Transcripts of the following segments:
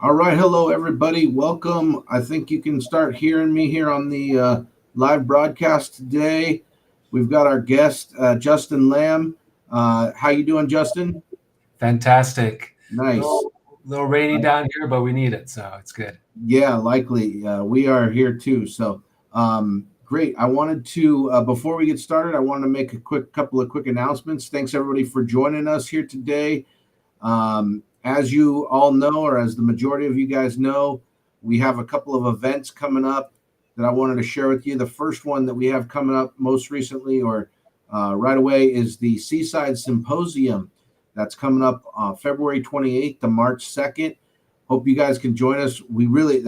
All right, hello everybody. Welcome. I think you can start hearing me here on the live broadcast today. We've got our guest Justin Lamb. How you doing, Justin? Fantastic. Nice. Little rainy down here, but we need it, so it's good. Yeah, likely. We are here too. So great. I wanted to before we get started, I wanted to make a couple of quick announcements. Thanks everybody for joining us here today. As you all know, or as the majority of you guys know, we have a couple of events coming up that I wanted to share with you. The first one that we have coming up most recently, or right away, is the Seaside Symposium. That's coming up February 28th to March 2nd. Hope you guys can join us. We really,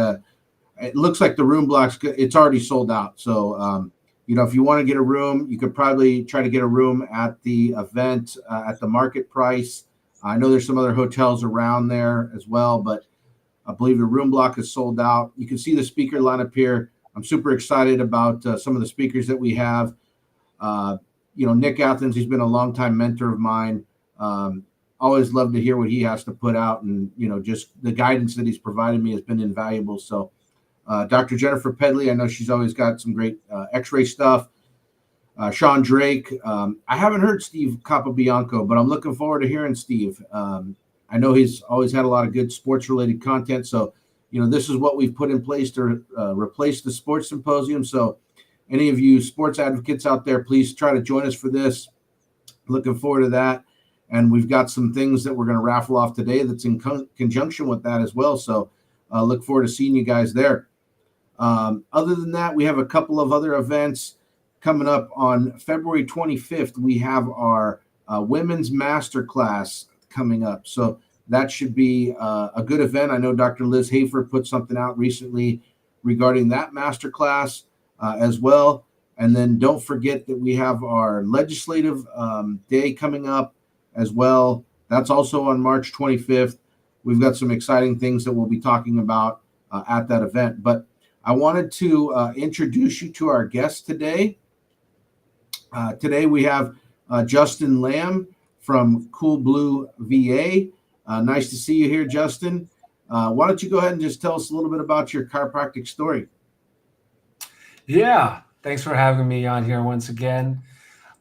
it looks like the room blocks, it's already sold out. So, if you want to get a room, you could probably try to get a room at the event at the market price. I know there's some other hotels around there as well, but I believe the room block is sold out. You can see the speaker lineup here. I'm super excited about some of the speakers that we have. Nick Athens, he's been a longtime mentor of mine. Always love to hear what he has to put out, and just the guidance that he's provided me has been invaluable. So Dr. Jennifer Pedley, I know she's always got some great x-ray stuff. Sean Drake. I haven't heard Steve Capobianco, but I'm looking forward to hearing Steve. I know he's always had a lot of good sports-related content. So, this is what we've put in place to replace the sports symposium. So any of you sports advocates out there, please try to join us for this. Looking forward to that. And we've got some things that we're going to raffle off today that's in conjunction with that as well. So look forward to seeing you guys there. Other than that, we have a couple of other events coming up on February 25th. We have our women's masterclass coming up. So that should be a good event. I know Dr. Liz Hafer put something out recently regarding that masterclass as well. And then don't forget that we have our legislative day coming up as well. That's also on March 25th. We've got some exciting things that we'll be talking about at that event. But I wanted to introduce you to our guest today. Today we have Justin Lamb from Cool Blue VA. Nice to see you here, Justin. Why don't you go ahead and just tell us a little bit about your chiropractic story? Yeah, thanks for having me on here once again.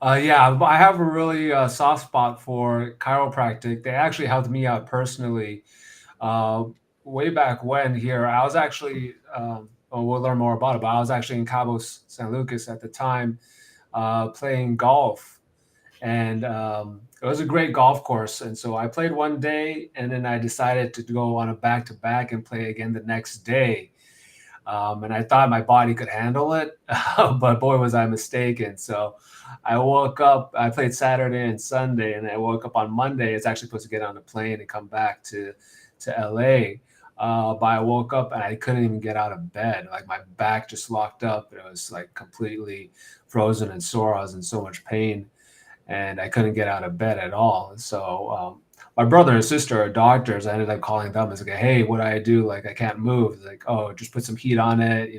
I have a really soft spot for chiropractic. They actually helped me out personally way back when here. I was actually, we'll learn more about it, but I was actually in Cabo San Lucas at the time playing golf. And it was a great golf course. And so I played one day, and then I decided to go on a back-to-back and play again the next day. And I thought my body could handle it, but boy, was I mistaken. So I woke up, I played Saturday and Sunday, and I woke up on Monday. It's actually supposed to get on a plane and come back to LA. But I woke up and I couldn't even get out of bed. Like my back just locked up. It was like completely frozen and sore. I was in so much pain, and I couldn't get out of bed at all. So my brother and sister are doctors. I ended up calling them. It's like, hey, what do I do? Like, I can't move. It's like, oh, just put some heat on it,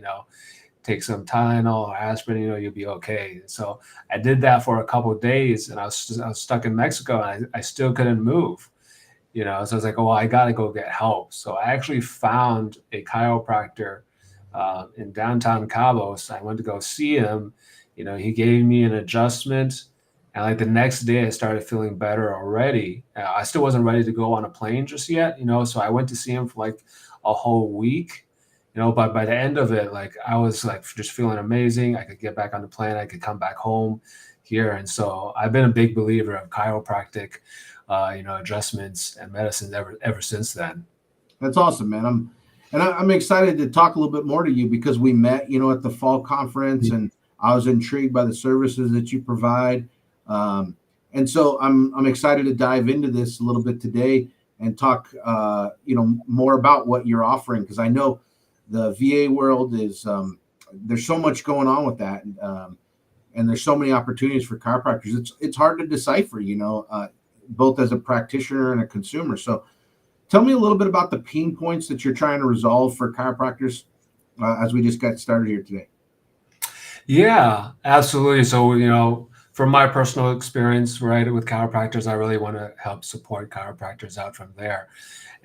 take some Tylenol or aspirin, you'll be okay. So I did that for a couple of days, and I was stuck in Mexico, and I still couldn't move, So I was like, oh, well, I got to go get help. So I actually found a chiropractor in downtown Cabo. So I went to go see him. He gave me an adjustment. And like the next day, I started feeling better already. I still wasn't ready to go on a plane just yet, So I went to see him for like a whole week, But by the end of it, like I was like just feeling amazing. I could get back on the plane. I could come back home here. And so I've been a big believer of chiropractic, adjustments and medicine ever since then. That's awesome, man. I'm excited to talk a little bit more to you because we met, at the fall conference, and I was intrigued by the services that you provide. And so I'm excited to dive into this a little bit today and talk, more about what you're offering, because I know the VA world is there's so much going on with that, and there's so many opportunities for chiropractors. It's hard to decipher, both as a practitioner and a consumer. So tell me a little bit about the pain points that you're trying to resolve for chiropractors as we just got started here today. Yeah, absolutely. So, from my personal experience, right, with chiropractors, I really want to help support chiropractors out from there.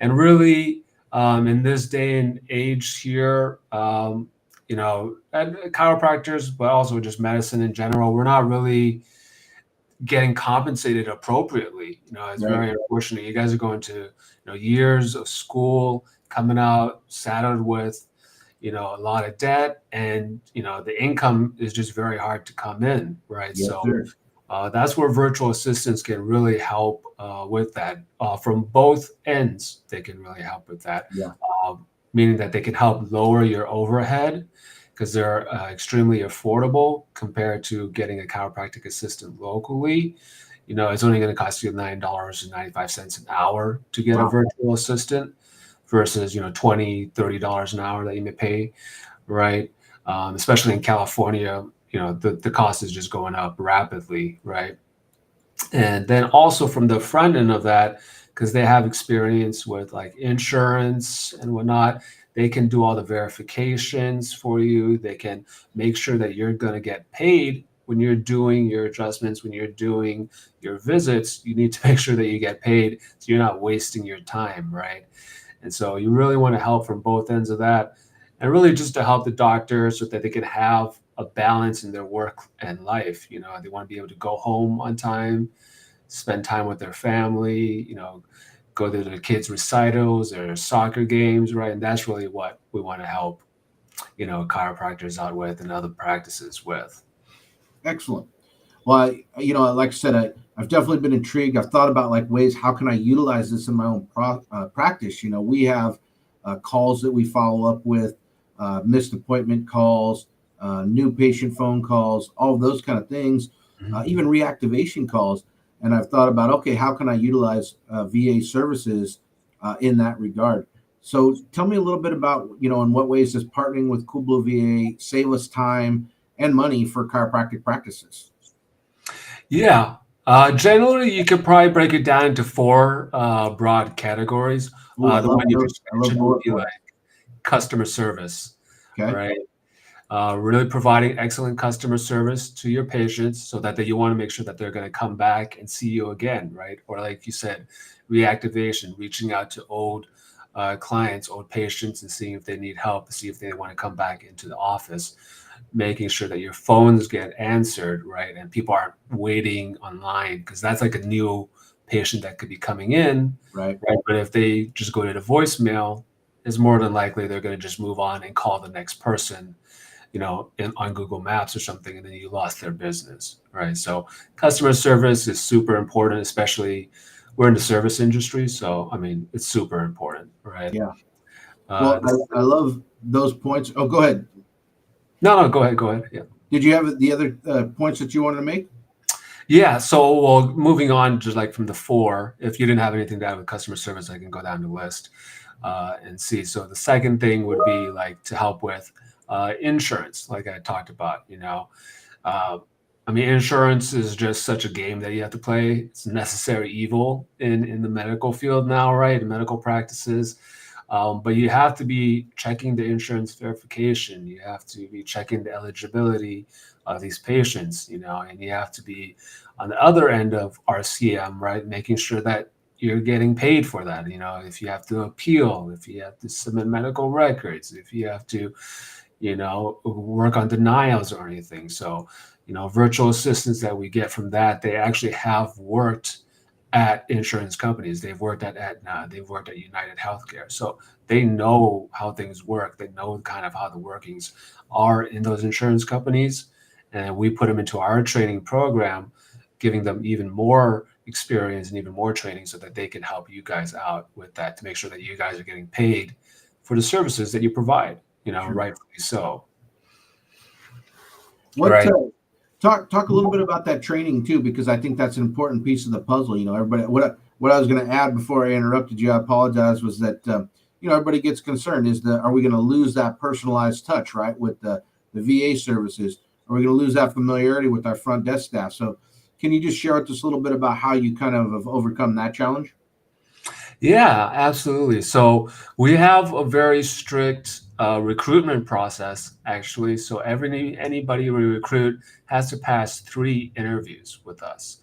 And really, In this day and age here, and chiropractors, but also just medicine in general, we're not really getting compensated appropriately. It's Right. very unfortunate. You guys are going to, years of school, coming out saddled with, a lot of debt, and the income is just very hard to come in, right? Yes, So sir. that's where virtual assistants can really help with that. From both ends, they can really help with that, Yeah. meaning that they can help lower your overhead because they're extremely affordable compared to getting a chiropractic assistant locally. It's only going to cost you $9.95 an hour to get a Wow. virtual assistant versus, $20, $30 an hour that you may pay, right? Especially in California, the cost is just going up rapidly, right? And then also from the front end of that, because they have experience with like insurance and whatnot, they can do all the verifications for you. They can make sure that you're going to get paid when you're doing your adjustments, when you're doing your visits. You need to make sure that you get paid so you're not wasting your time, right? And so you really want to help from both ends of that, and really just to help the doctors so that they can have a balance in their work and life. They want to be able to go home on time, spend time with their family, go to their kids' recitals, their soccer games, right? And that's really what we want to help, chiropractors out with and other practices with. Excellent. Well, like I said, I've definitely been intrigued. I've thought about like ways how can I utilize this in my own practice. We have calls that we follow up with, missed appointment calls, new patient phone calls, all of those kind of things, even reactivation calls. And I've thought about, okay, how can I utilize VA services in that regard? So tell me a little bit about, in what ways does partnering with Kublo VA save us time and money for chiropractic practices? Yeah. Generally, you could probably break it down into four broad categories. Ooh, I The love one you those. just I love mentioned would bullet be like points. customer service, Okay. right? Really providing excellent customer service to your patients so that you want to make sure that they're going to come back and see you again, right? Or like you said, reactivation, reaching out to old clients, old patients, and seeing if they need help, see if they want to come back into the office, making sure that your phones get answered, right? And people aren't waiting online because that's like a new patient that could be coming in, Right. right? But if they just go to the voicemail, it's more than likely they're going to just move on and call the next person, on Google Maps or something, and then you lost their business, right? So customer service is super important, especially we're in the service industry. So, I mean, it's super important, right? Yeah. Uh, Well, the- I love those points. Oh, go ahead. no, go ahead, go ahead. Yeah. Did you have the other points that you wanted to make? Yeah. So, well, moving on, just like from the four, if you didn't have anything to add with customer service, I can go down the list and see. So, the second thing would be like to help with insurance, like I talked about, Uh, I mean, insurance is just such a game that you have to play. It's a necessary evil in the medical field now, right? In medical practices. But you have to be checking the insurance verification. You have to be checking the eligibility of these patients, and you have to be on the other end of RCM, right? Making sure that you're getting paid for that. If you have to appeal, if you have to submit medical records, if you have to, work on denials or anything. So, virtual assistants that we get from that, they actually have worked at insurance companies. They've worked at Aetna, they've worked at United Healthcare. So they know how things work. They know kind of how the workings are in those insurance companies. And we put them into our training program, giving them even more experience and even more training so that they can help you guys out with that to make sure that you guys are getting paid for the services that you provide, Sure. rightfully so. What Right. talk a little bit about that training too, because I think that's an important piece of the puzzle. Everybody. What I was going to add before I interrupted you, I apologize, was that everybody gets concerned. Are we going to lose that personalized touch, right, with the VA services? Are we going to lose that familiarity with our front desk staff? So, can you just share with us a little bit about how you kind of have overcome that challenge? Yeah, absolutely. So we have a very strict recruitment process, actually. So anybody we recruit has to pass 3 interviews with us.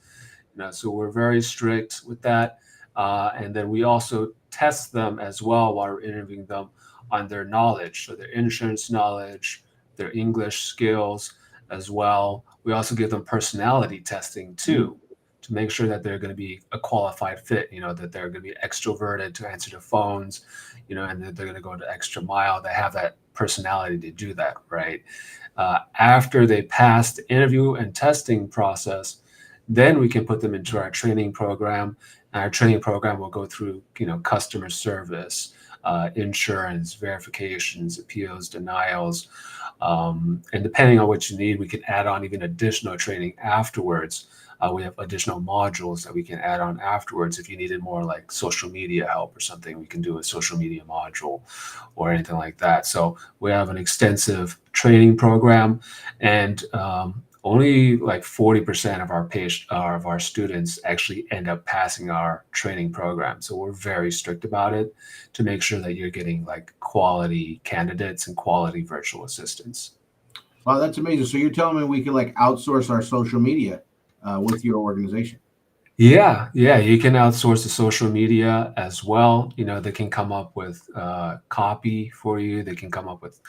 So we're very strict with that, and then we also test them as well while we're interviewing them on their knowledge, so their insurance knowledge, their English skills as well. We also give them personality testing too, to make sure that they're going to be a qualified fit, that they're going to be extroverted to answer the phones, and that they're going to go the extra mile. They have that personality to do that, right? After they pass the interview and testing process, then we can put them into our training program. And our training program will go through, customer service, insurance, verifications, appeals, denials. And depending on what you need, we can add on even additional training afterwards. We have additional modules that we can add on afterwards. If you needed more like social media help or something, we can do a social media module or anything like that. So we have an extensive training program, and only like 40% of our students actually end up passing our training program. So we're very strict about it to make sure that you're getting like quality candidates and quality virtual assistants. Wow, that's amazing. So you're telling me we can like outsource our social media with your organization? Yeah, you can outsource the social media as well. They can come up with copy for you. They can come up with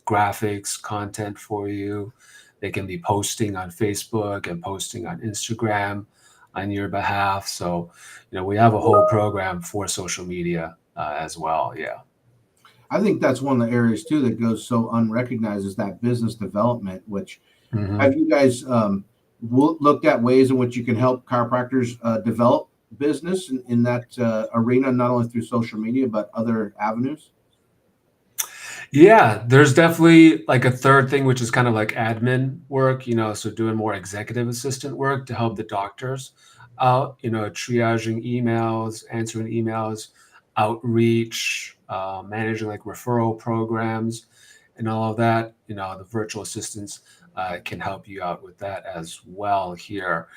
graphics, content for you. They can be posting on Facebook and posting on Instagram on your behalf. So, we have a whole program for social media as well. Yeah. I think that's one of the areas too that goes so unrecognized, is that business development, which have you guys looked at ways in which you can help chiropractors develop business in that arena, not only through social media, but other avenues? Yeah, there's definitely like a third thing, which is kind of like admin work, so doing more executive assistant work to help the doctors out, triaging emails, answering emails, outreach, managing like referral programs and all of that. The virtual assistants can help you out with that as well here.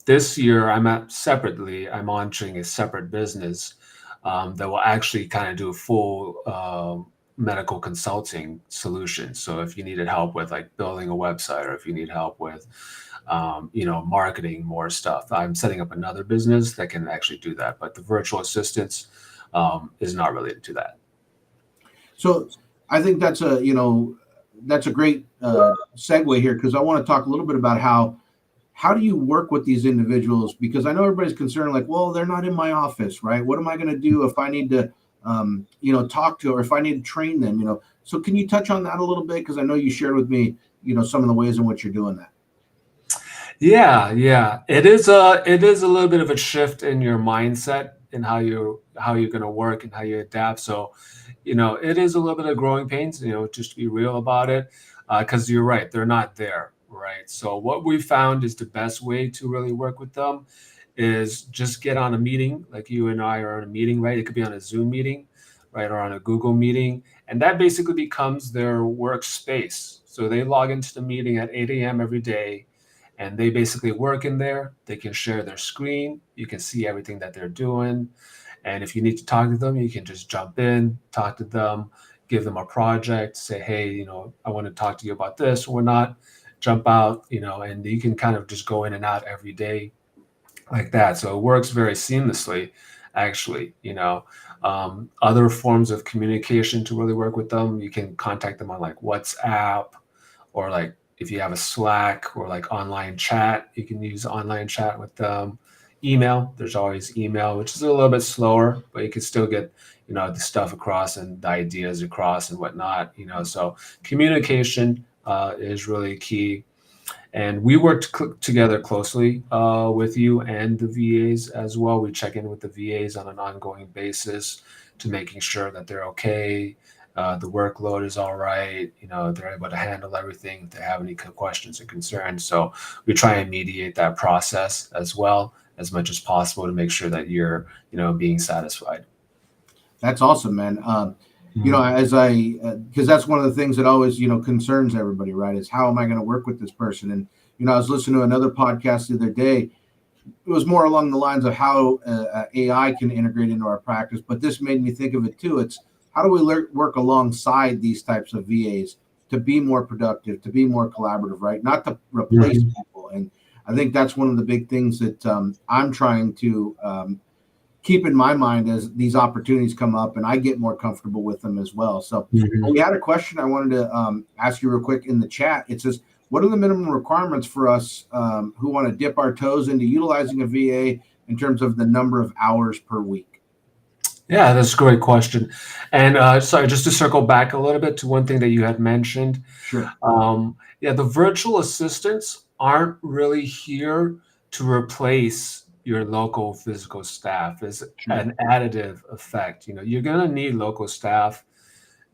This year, I'm launching a separate business that will actually kind of do a full medical consulting solution. So if you needed help with like building a website, or if you need help with, marketing more stuff, I'm setting up another business that can actually do that. But the virtual assistance is not related to that. So I think that's a great segue here, because I want to talk a little bit about how do you work with these individuals? Because I know everybody's concerned, like, well, they're not in my office, right? What am I going to do if I need to talk to, or if I need to train them, so can you touch on that a little bit? Because I know you shared with me, some of the ways in which you're doing that. Yeah. It is a little bit of a shift in your mindset and how you're going to work and how you adapt. So, it is a little bit of growing pains, just to be real about it, because you're right, they're not there, right? So what we found is the best way to really work with them is just get on a meeting, like you and I are on a meeting, right? It could be on a Zoom meeting, right, or on a Google meeting, and that basically becomes their workspace. So they log into the meeting at 8 a.m. every day, and they basically work in there. They can share their screen. You can see everything that they're doing. And if you need to talk to them, you can just jump in, talk to them, give them a project, say, hey, I want to talk to you about this or not, jump out, and you can kind of just go in and out every day like that. So it works very seamlessly, actually. Other forms of communication to really work with them, you can contact them on like WhatsApp, or like if you have a Slack or like online chat, you can use online chat with them. Email, there's always email, which is a little bit slower, but you can still get the stuff across and the ideas across and whatnot. So communication is really key. And we worked together closely with you and the VAs as well. We check in with the VAs on an ongoing basis to making sure that they're okay, the workload is all right, they're able to handle everything if they have any questions or concerns. So we try and mediate that process as well as much as possible to make sure that you're, being satisfied. That's awesome, man. Because that's one of the things that always, concerns everybody, right? Is how am I going to work with this person? And, I was listening to another podcast the other day. It was more along the lines of how AI can integrate into our practice, but this made me think of it too. It's how do we work alongside these types of VAs to be more productive, to be more collaborative, right? Not to replace people. And I think that's one of the big things that I'm trying to keep in my mind as these opportunities come up, and I get more comfortable with them as well. So Mhm. we had a question I wanted to ask you real quick in the chat. It says, what are the minimum requirements for us who want to dip our toes into utilizing a VA in terms of the number of hours per week? Yeah, that's a great question. And sorry, just to circle back a little bit to one thing that you had mentioned. Sure. Yeah, the virtual assistants aren't really here to replace your local physical staff. It's Sure. an additive effect. You're going to need local staff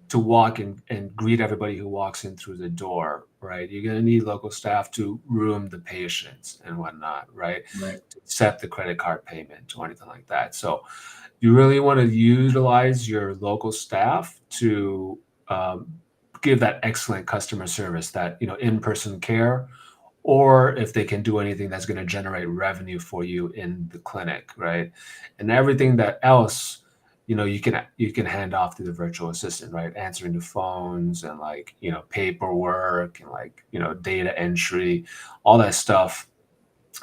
to walk and greet everybody who walks in through the door, right? You're going to need local staff to room the patients and whatnot, right? Right. To accept the credit card payment or anything like that. So you really want to utilize your local staff to um, give that excellent customer service, that in-person care, or if they can do anything that's going to generate revenue for you in the clinic, right? And everything that else, you can hand off to the virtual assistant, right? Answering the phones and paperwork and data entry, all that stuff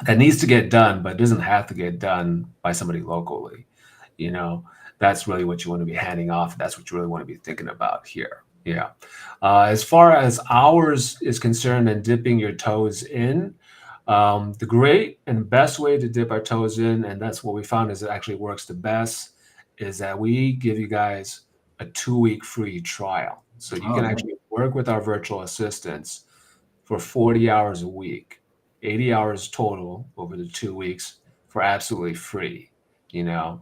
that needs to get done, but doesn't have to get done by somebody locally. You know, that's really what you want to be handing off. That's what you really want to be thinking about here. Yeah. As far as hours is concerned and dipping your toes in, the great and best way to dip our toes in, and that's what we found is it actually works the best, is that we give you guys a 2-week free trial. So you Oh, can yeah. actually work with our virtual assistants for 40 hours a week, 80 hours total over the 2 weeks for absolutely free, you know,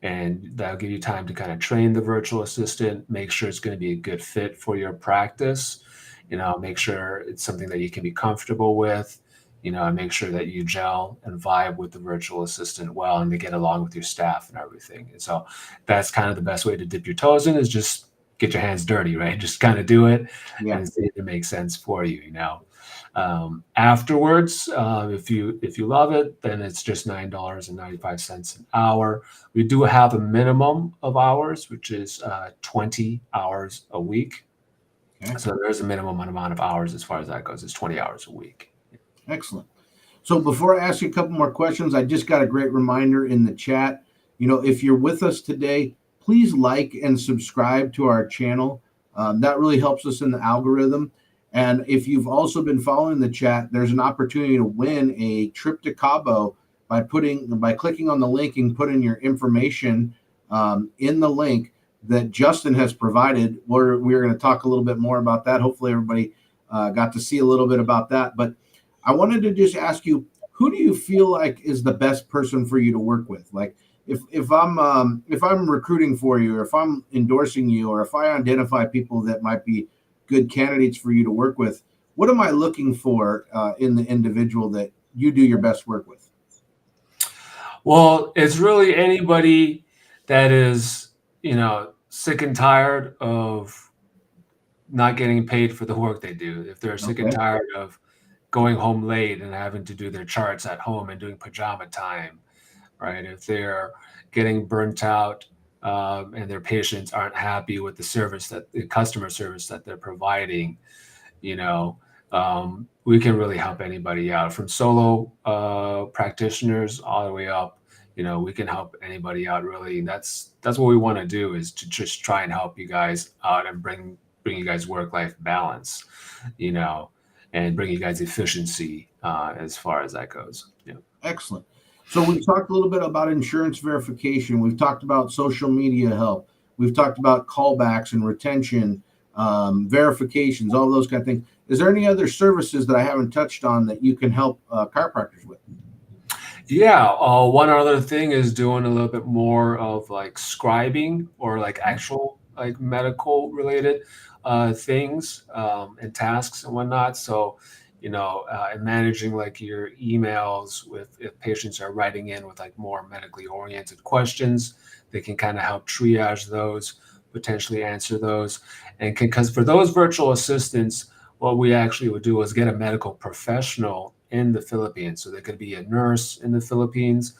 and that'll give you time to kind of train the virtual assistant, make sure it's going to be a good fit for your practice, make sure it's something that you can be comfortable with, and make sure that you gel and vibe with the virtual assistant well and they get along with your staff and everything. And so that's kind of the best way to dip your toes in, is just get your hands dirty, right? Just kind of do it Yeah. and see if it makes sense for you. Afterwards, if you love it, then it's just $9.95 an hour. We do have a minimum of hours, which is 20 hours a week. Okay. So there's a minimum amount of hours as far as that goes. It's 20 hours a week. Excellent. So before I ask you a couple more questions, I just got a great reminder in the chat. If you're with us today, please like and subscribe to our channel. That really helps us in the algorithm. And if you've also been following the chat, there's an opportunity to win a trip to Cabo by clicking on the link and putting your information in the link that Justin has provided. We're going to talk a little bit more about that. Hopefully everybody got to see a little bit about that. But I wanted to just ask you, who do you feel like is the best person for you to work with? Like if I'm recruiting for you, or if I'm endorsing you, or if I identify people that might be good candidates for you to work with, what am I looking for in the individual that you do your best work with? Well, it's really anybody that is, sick and tired of not getting paid for the work they do. If they're sick and Okay. tired of going home late and having to do their charts at home and doing pajama time, right? If they're getting burnt out and their patients aren't happy with the customer service that they're providing, we can really help anybody out, from solo practitioners all the way up. We can help anybody out, really. That's what we want to do, is to just try and help you guys out and bring you guys work-life balance, and bring you guys efficiency as far as that goes. Yeah. Excellent. So we've talked a little bit about insurance verification. We've talked about social media help. We've talked about callbacks and retention, verifications, all those kind of things. Is there any other services that I haven't touched on that you can help chiropractors with? Yeah, one other thing is doing a little bit more of like scribing, or like actual like medical related things and tasks and whatnot. So, and managing like your emails with, if patients are writing in with like more medically oriented questions, they can kind of help triage those, potentially answer those. And because for those virtual assistants, what we actually would do is get a medical professional in the Philippines. So there could be a nurse in the Philippines.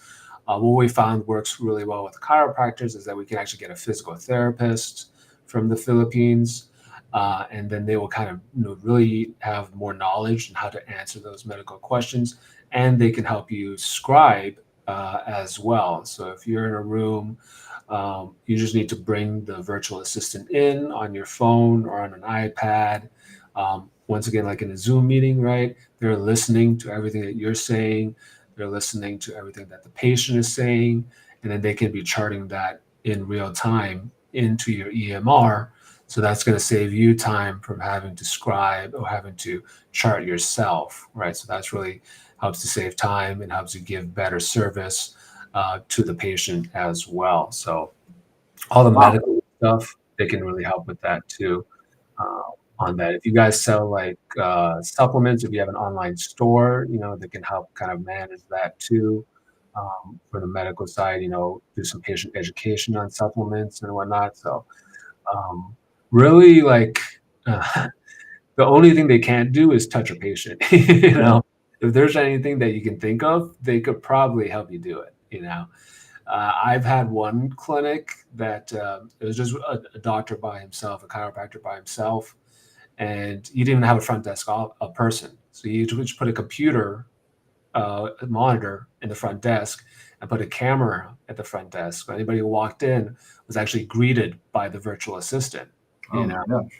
What we found works really well with chiropractors is that we can actually get a physical therapist from the Philippines. And then they will kind of really have more knowledge on how to answer those medical questions. And they can help you scribe as well. So if you're in a room, you just need to bring the virtual assistant in on your phone or on an iPad. Once again, like in a Zoom meeting, right? They're listening to everything that you're saying. They're listening to everything that the patient is saying, and then they can be charting that in real time into your EMR. So that's going to save you time from having to scribe or having to chart yourself, right? So that's really helps to save time and helps you give better service to the patient as well. So all the Wow. medical stuff, they can really help with that too. Uh, on that, if you guys sell like supplements, if you have an online store, they can help kind of manage that too. For the medical side, do some patient education on supplements and whatnot. So um, really, like the only thing they can't do is touch a patient. Right. If there's anything that you can think of, they could probably help you do it. I've had one clinic that it was just a doctor by himself, a chiropractor by himself, and he didn't even have a front desk a person. So you just put a computer a monitor in the front desk and put a camera at the front desk. So anybody who walked in was actually greeted by the virtual assistant. Oh You my know, gosh.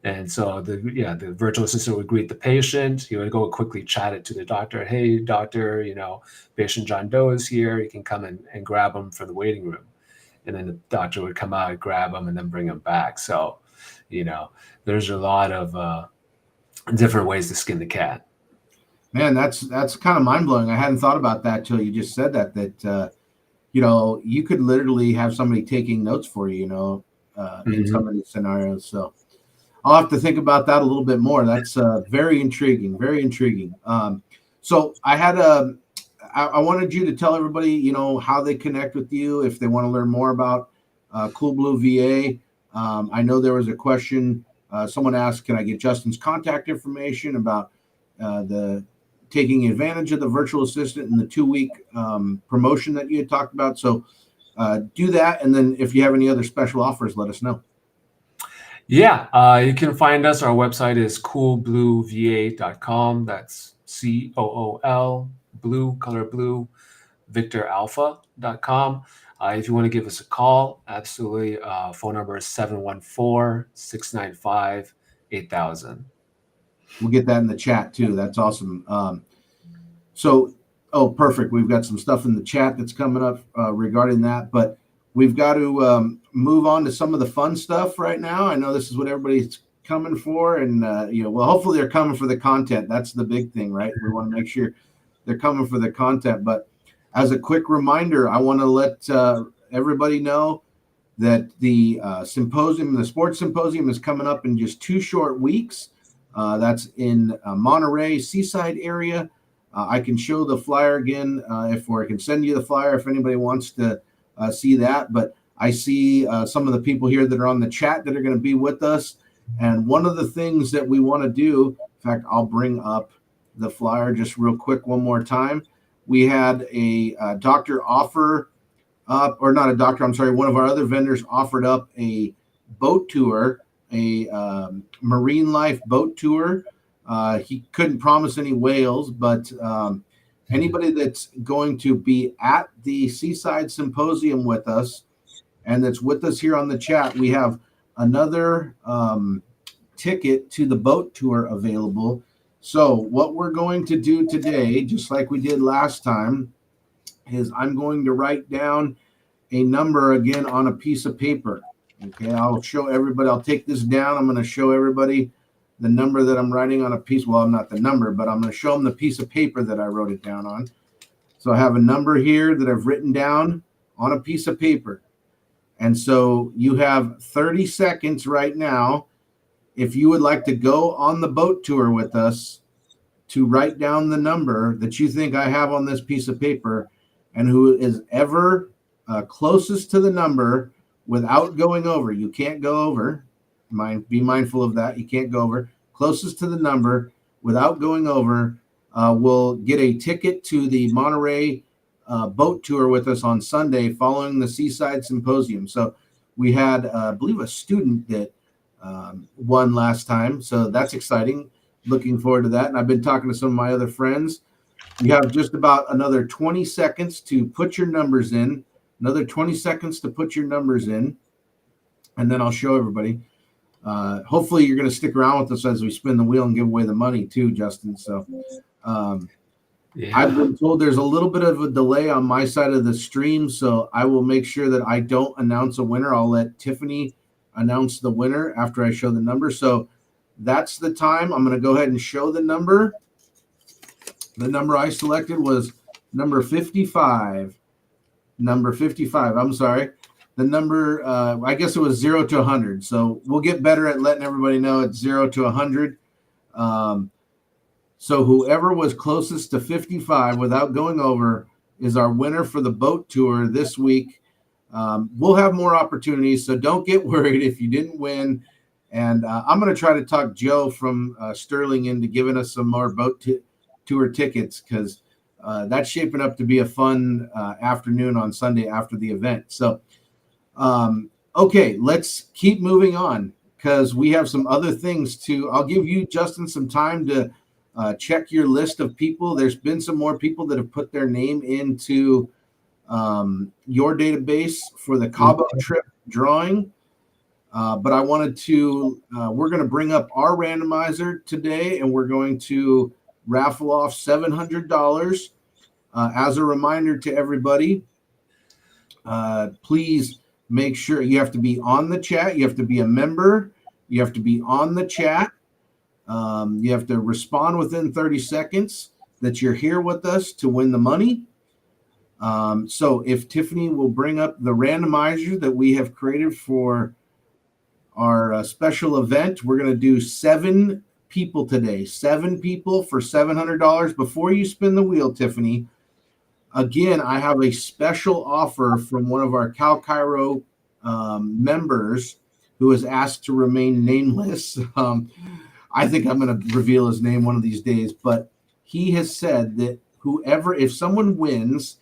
and so the virtual assistant would greet the patient. He would go quickly chat it to the doctor. Hey, doctor, patient John Doe is here. You can come and grab him from the waiting room. And then the doctor would come out, grab him, and then bring him back. So, there's a lot of different ways to skin the cat. Man, that's kind of mind blowing. I hadn't thought about that till you just said that. You could literally have somebody taking notes for you. In Mm-hmm. some of these scenarios. So I'll have to think about that a little bit more. That's very intriguing. Very intriguing. So I wanted you to tell everybody, how they connect with you if they want to learn more about Cool Blue VA. I know there was a question. Someone asked, "Can I get Justin's contact information about the taking advantage of the virtual assistant and the 2-week promotion that you had talked about?" So do that, and then if you have any other special offers, let us know. Yeah, you can find us. Our website is coolblueva.com. That's COOL, blue, color blue, Victor Alpha.com. If you want to give us a call, absolutely. Phone number is 714-695-8000. We'll get that in the chat too. That's awesome. Oh, perfect. We've got some stuff in the chat that's coming up regarding that, but we've got to move on to some of the fun stuff right now. I know this is what everybody's coming for, and hopefully they're coming for the content. That's the big thing, right? We want to make sure they're coming for the content. But as a quick reminder, I want to let everybody know that the sports symposium is coming up in just 2 short weeks. That's in Monterey, Seaside area. I can show the flyer again I can send you the flyer if anybody wants to see that. But I see some of the people here that are on the chat that are going to be with us. And one of the things that we want to do, in fact, I'll bring up the flyer just real quick one more time. We had a doctor offer up, or not a doctor, I'm sorry, one of our other vendors offered up a boat tour, a marine life boat tour. He couldn't promise any whales, but anybody that's going to be at the Seaside Symposium with us and that's with us here on the chat, we have another ticket to the boat tour available. So what we're going to do today, just like we did last time, is I'm going to write down a number again on a piece of paper. Okay, I'll show everybody. I'll take this down. I'm going to show everybody the number that I'm writing on a piece. Well, I'm not the number, but I'm going to show them the piece of paper that I wrote it down on. So I have a number here that I've written down on a piece of paper. And so you have 30 seconds right now, if you would like to go on the boat tour with us, to write down the number that you think I have on this piece of paper, and who is ever closest to the number without going over. You can't go over. Be mindful of that. You can't go over. Closest to the number without going over will get a ticket to the Monterey boat tour with us on Sunday following the Seaside Symposium. So we had, I believe, a student that won last time. So that's exciting. Looking forward to that. And I've been talking to some of my other friends. You have just about another 20 seconds to put your numbers in. Another 20 seconds to put your numbers in. And then I'll show everybody. Hopefully you're going to stick around with us as we spin the wheel and give away the money too, Justin. So I've been told there's a little bit of a delay on my side of the stream, so I will make sure that I don't announce a winner. I'll let Tiffany announce the winner after I show the number. So that's the time. I'm going to go ahead and show the number. The number I selected was number 55. Number 55. I'm sorry. The number, I guess it was 0 to 100. So we'll get better at letting everybody know it's 0 to 100. So whoever was closest to 55 without going over is our winner for the boat tour this week. We'll have more opportunities, so don't get worried if you didn't win. And I'm going to try to talk Joe from Sterling into giving us some more boat tour tickets, because that's shaping up to be a fun afternoon on Sunday after the event. So, okay, let's keep moving on, because we have some other things to. I'll give you, Justin, some time to check your list of people. There's been some more people that have put their name into your database for the Cabo trip drawing. But I wanted to, we're going to bring up our randomizer today, and we're going to raffle off $700. As a reminder to everybody, please make sure you have to be on the chat. You have to be a member. You have to be on the chat. You have to respond within 30 seconds that you're here with us to win the money. So if Tiffany will bring up the randomizer that we have created for our special event, we're going to do 7 people today. 7 people for $700. Before you spin the wheel, Tiffany, again, I have a special offer from one of our CalChiro members who has asked to remain nameless. I think I'm going to reveal his name one of these days, but he has said that whoever, if someone wins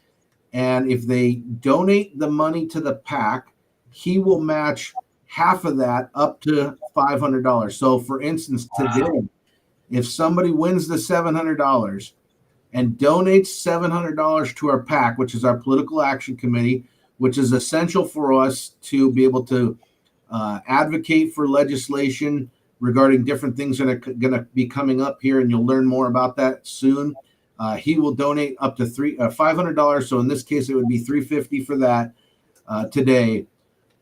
and if they donate the money to the pack, he will match half of that up to $500. So for instance, today, if somebody wins the $700 and donates $700 to our pack, which is our political action committee, which is essential for us to be able to advocate for legislation regarding different things that are going to be coming up here, and you'll learn more about that soon. He will donate up to $500. So in this case, it would be $350 for that today.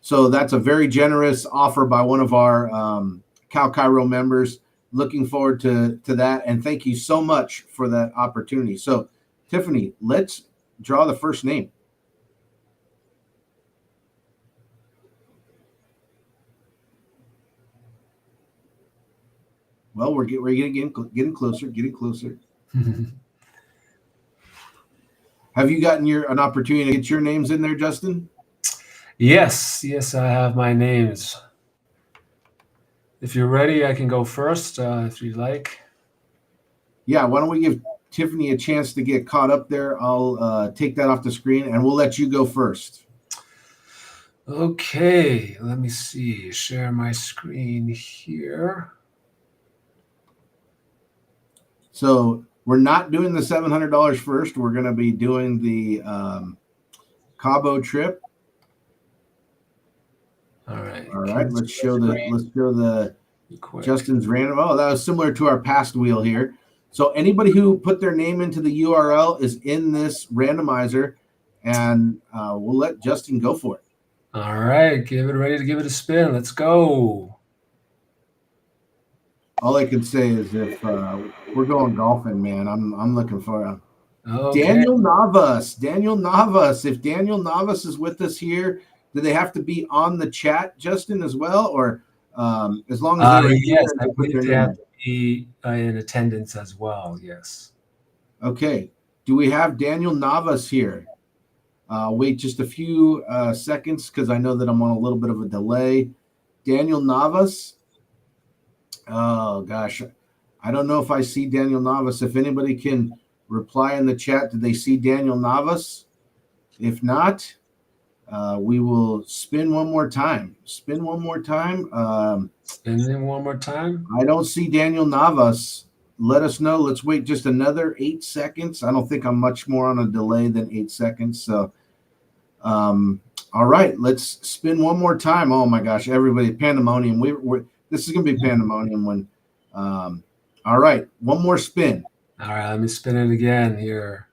So that's a very generous offer by one of our CalChiro members. Looking forward to that, and thank you so much for that opportunity. So, Tiffany, let's draw the first name. Well, we're getting closer. Have you gotten an opportunity to get your names in there, Justin? Yes, I have my names. If you're ready, I can go first, if you'd like. Yeah, why don't we give Tiffany a chance to get caught up there? I'll take that off the screen, and we'll let you go first. Okay, let me see. Share my screen here. So we're not doing the $700 first. We're going to be doing the Cabo trip. All right. Let's show the Justin's random. Oh, that was similar to our past wheel here. So anybody who put their name into the URL is in this randomizer, and we'll let Justin go for it. All right, ready to give it a spin. Let's go. All I can say is if we're going golfing, man, I'm looking for okay. Daniel Navas. If Daniel Navas is with us here, do they have to be on the chat, Justin, as well, or as long as they're yes, I believe they have to be in attendance as well. Yes. Okay. Do we have Daniel Navas here? Wait just a few seconds, because I know that I'm on a little bit of a delay. Daniel Navas. Oh gosh, I don't know if I see Daniel Navas. If anybody can reply in the chat, did they see Daniel Navas? If not, we will spin one more time. Spin in one more time. I don't see Daniel Navas let us know. Let's wait just another 8 seconds. I don't think I'm much more on a delay than 8 seconds. So, all right, let's spin one more time. Oh my gosh, everybody, pandemonium. This is gonna be pandemonium when. All right, one more spin. All right, let me spin it again here.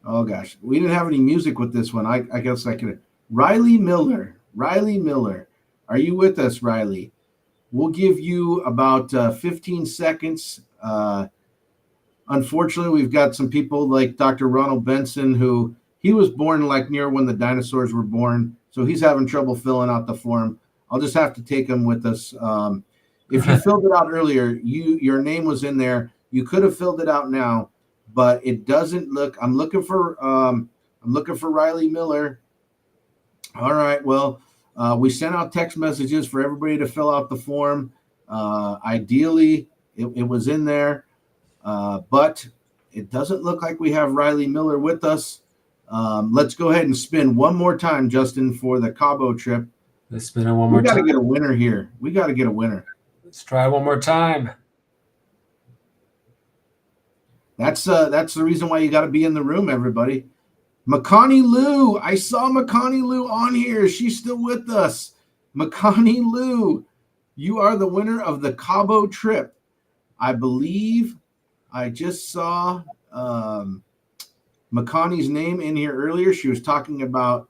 Oh gosh, we didn't have any music with this one. I guess I could. Riley Miller, are you with us, Riley? We'll give you about 15 seconds. Unfortunately, we've got some people like Dr. Ronald Benson, who he was born like near when the dinosaurs were born, so he's having trouble filling out the form. I'll just have to take him with us. If you filled it out earlier, your name was in there. You could have filled it out now, but it doesn't look. I'm looking for Riley Miller. All right. Well, we sent out text messages for everybody to fill out the form. Ideally, it was in there, but it doesn't look like we have Riley Miller with us. Let's go ahead and spin one more time, Justin, for the Cabo trip. Let's spin it one more time. We got to get a winner here. We got to get a winner. Let's try one more time. That's the reason why you got to be in the room, everybody. Makani Lou, I saw Makani Lou on here. She's still with us. Makani Lou, you are the winner of the Cabo trip. I believe I just saw Makani's name in here earlier. She was talking about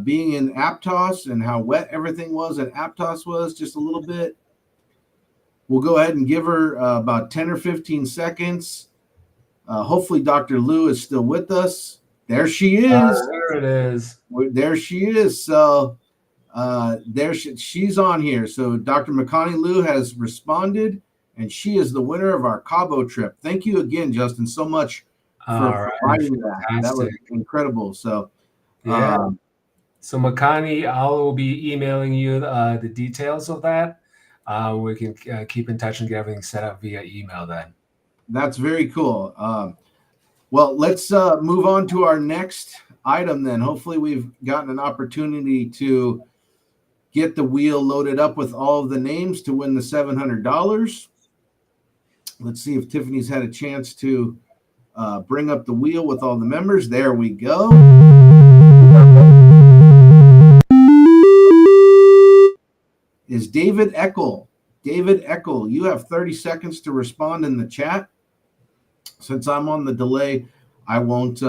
being in Aptos and how wet everything was and Aptos was just a little bit. We'll go ahead and give her about 10 or 15 seconds. Hopefully Dr. Lou is still with us. There she is. There it is. There she is. So she's on here. So Dr. Makani Lou has responded, and she is the winner of our Cabo trip. Thank you again, Justin, so much for providing that. That was incredible. So yeah. So Makani, I will be emailing you the details of that. We can keep in touch and get everything set up via email then. That's very cool. Well, let's move on to our next item then. Hopefully we've gotten an opportunity to get the wheel loaded up with all of the names to win the $700. Let's see if Tiffany's had a chance to bring up the wheel with all the members. There we go. Is David Eckel. David Eckel, you have 30 seconds to respond in the chat. Since I'm on the delay, I won't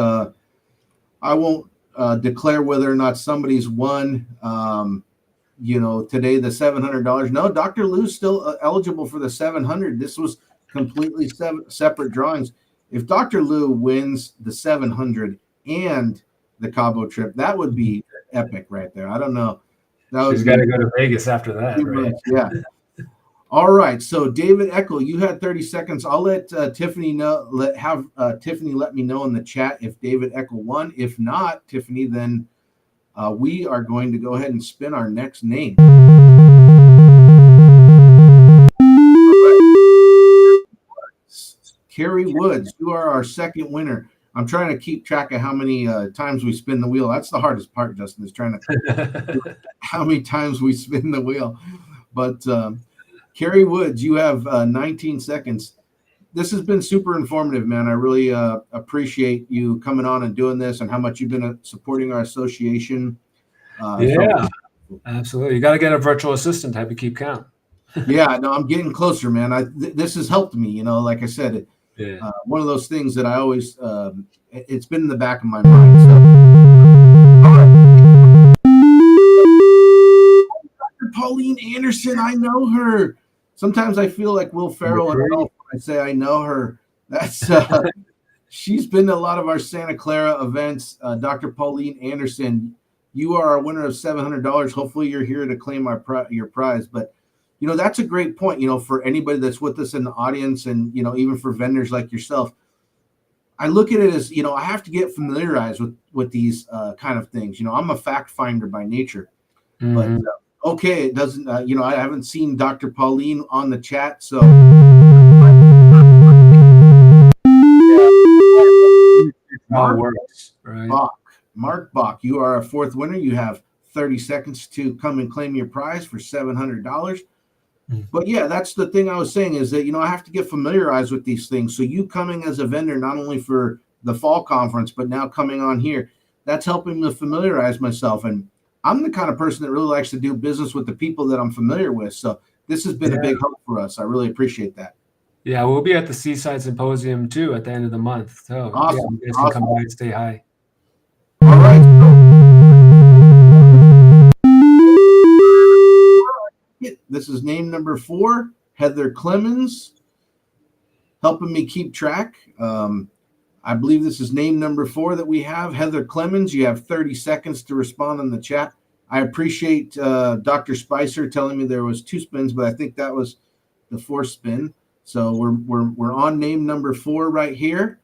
declare whether or not somebody's won. Today the $700. No, Dr. Lou's still eligible for the $700. This was completely separate drawings. If Dr. Lou wins the $700 and the Cabo trip, that would be epic right there. I don't know. She's got to go to Vegas after that, right? Yeah. All right. So David Eckel, you had 30 seconds. I'll let Tiffany know. Tiffany let me know in the chat if David Eckel won. If not, Tiffany, then we are going to go ahead and spin our next name. Carrie Woods, you are our second winner. I'm trying to keep track of how many times we spin the wheel. That's the hardest part, Justin, is trying to how many times we spin the wheel. But Carrie Woods, you have 19 seconds. This has been super informative, man. I really appreciate you coming on and doing this and how much you've been supporting our association. Absolutely. You got to get a virtual assistant to have you keep count. Yeah, no, I'm getting closer, man. This has helped me, like I said, one of those things that I always, it's been in the back of my mind. So. Dr. Pauline Anderson, I know her. Sometimes I feel like Will Ferrell when I say I know her. That's she's been to a lot of our Santa Clara events. Dr. Pauline Anderson, you are a winner of $700. Hopefully you're here to claim your prize. But that's a great point, for anybody that's with us in the audience and, even for vendors like yourself. I look at it as, I have to get familiarized with these kind of things. I'm a fact finder by nature. Mm-hmm. But okay, it doesn't, I haven't seen Dr. Pauline on the chat. So Mark Bach, you are a fourth winner. You have 30 seconds to come and claim your prize for $700. But yeah, that's the thing I was saying is that, I have to get familiarized with these things. So you coming as a vendor, not only for the fall conference, but now coming on here, that's helping me familiarize myself. And I'm the kind of person that really likes to do business with the people that I'm familiar with. So this has been a big help for us. I really appreciate that. Yeah, we'll be at the Seaside Symposium too at the end of the month. So Awesome. you guys can come by and say hi. All right. This is name number 4, Heather Clemens, helping me keep track. I believe this is name number 4 that we have. Heather Clemens, you have 30 seconds to respond in the chat. I appreciate Dr. Spicer telling me there was 2 spins, but I think that was the 4th spin. So we're on name number 4 right here.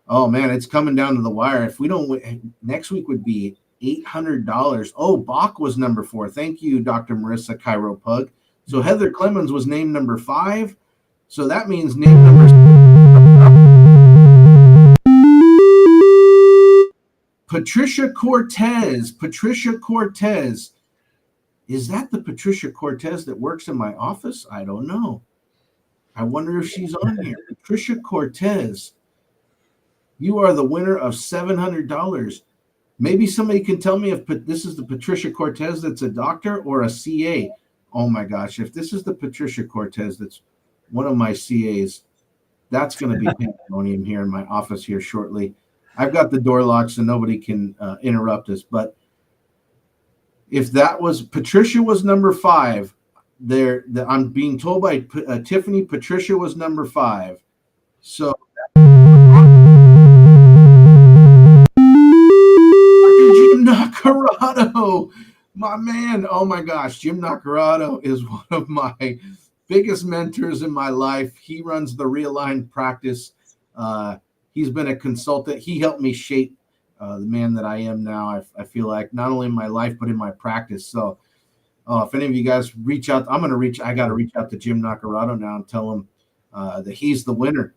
Oh man, it's coming down to the wire. If we don't win, next week would be $800. Oh, Bach was number 4. Thank you, Dr. Marissa Cairo Pug. So Heather Clemens was named number 5. So that means name number 6. Patricia Cortez. Patricia Cortez. Is that the Patricia Cortez that works in my office? I don't know. I wonder if she's on here. Patricia Cortez. You are the winner of $700. Maybe somebody can tell me if this is the Patricia Cortez that's a doctor or a CA. Oh my gosh, if this is the Patricia Cortez that's one of my CAs, that's going to be pandemonium here in my office here shortly. I've got the door locked so nobody can interrupt us. But if that was Patricia was number 5, I'm being told by Tiffany Patricia was number 5. So Jim Nacarado, my man. Oh my gosh, Jim Nacarado is one of my biggest mentors in my life. He runs the Realigned practice. He's been a consultant. He helped me shape the man that I am now. I feel like not only in my life, but in my practice. So if any of you guys reach out, I got to reach out to Jim Nacarado now and tell him that he's the winner.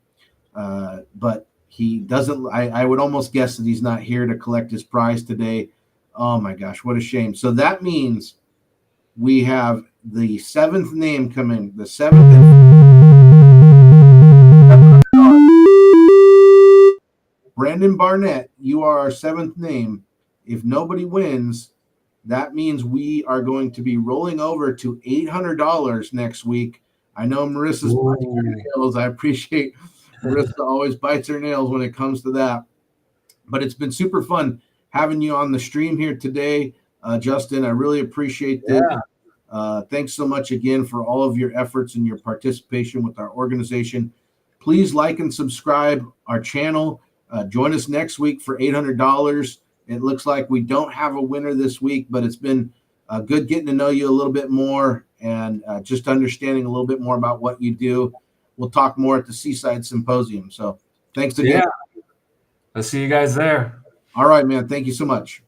But he doesn't, I would almost guess that he's not here to collect his prize today. Oh my gosh, what a shame. So that means we have the 7th name coming, the 7th. Brandon Barnett, you are our 7th name. If nobody wins, that means we are going to be rolling over to $800 next week. I know Marissa's biting her nails. I appreciate Marissa always bites her nails when it comes to that. But it's been super fun having you on the stream here today, Justin. I really appreciate this. Thanks so much again for all of your efforts and your participation with our organization. Please like and subscribe our channel. Join us next week for $800. It looks like we don't have a winner this week, but it's been good getting to know you a little bit more and just understanding a little bit more about what you do. We'll talk more at the Seaside Symposium. So thanks again. Yeah. I'll see you guys there. All right, man. Thank you so much.